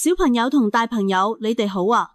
小朋友同大朋友，你哋好啊！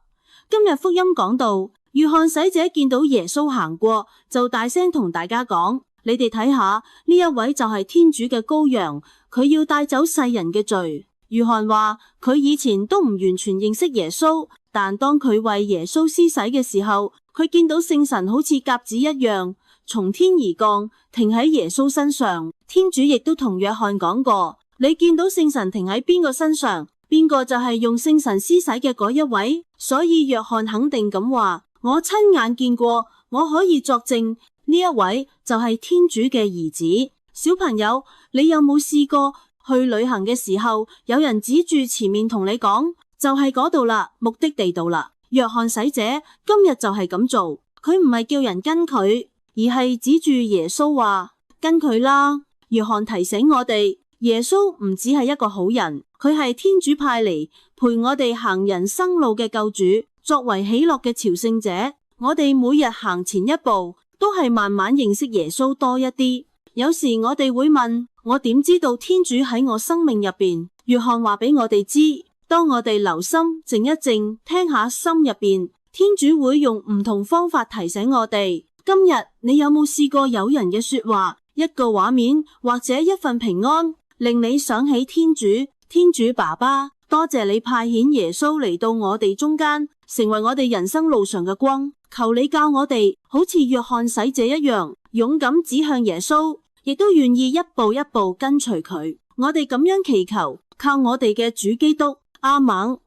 今日福音講到，約翰洗者見到耶穌行過，就大聲同大家講：你哋睇下，呢一位就係天主嘅羔羊，佢要帶走世人嘅罪。約翰話佢以前都唔完全認識耶穌，但當佢為耶穌施洗嘅時候，佢見到聖神好似鴿子一樣從天而降，停喺耶穌身上。天主亦都同約翰講過：你見到聖神停喺邊個身上，邊個就係用聖神施洗嘅嗰一位。所以約翰肯定咁話：我親眼見過，我可以作證，呢一位就係天主嘅兒子。小朋友，你有冇試過去旅行嘅時候，有人指住前面同你講，就係嗰度啦，目的地到啦。約翰洗者今日就係咁做，佢唔係叫人跟佢，而係指住耶穌話跟佢啦。約翰提醒我哋，耶穌唔只係一個好人，佢係天主派嚟陪我哋行人生路嘅救主，作為喜樂嘅朝聖者，我哋每日行前一步，都係慢慢認識耶穌多一啲。有時我哋會問，我點知道天主喺我生命入邊？約翰話俾我哋知，當我哋留心靜一靜，聽下心入邊，天主會用唔同方法提醒我哋。今日你有冇試過有人嘅說話，一個畫面或者一份平安，令你想起天主？天主爸爸，多謝你派遣耶穌嚟到我哋中間，成為我哋人生路上嘅光。求你教我哋好似約翰洗者一樣，勇敢指向耶穌，亦都願意一步一步跟隨佢。我哋咁樣祈求，靠我哋嘅主基督。阿們。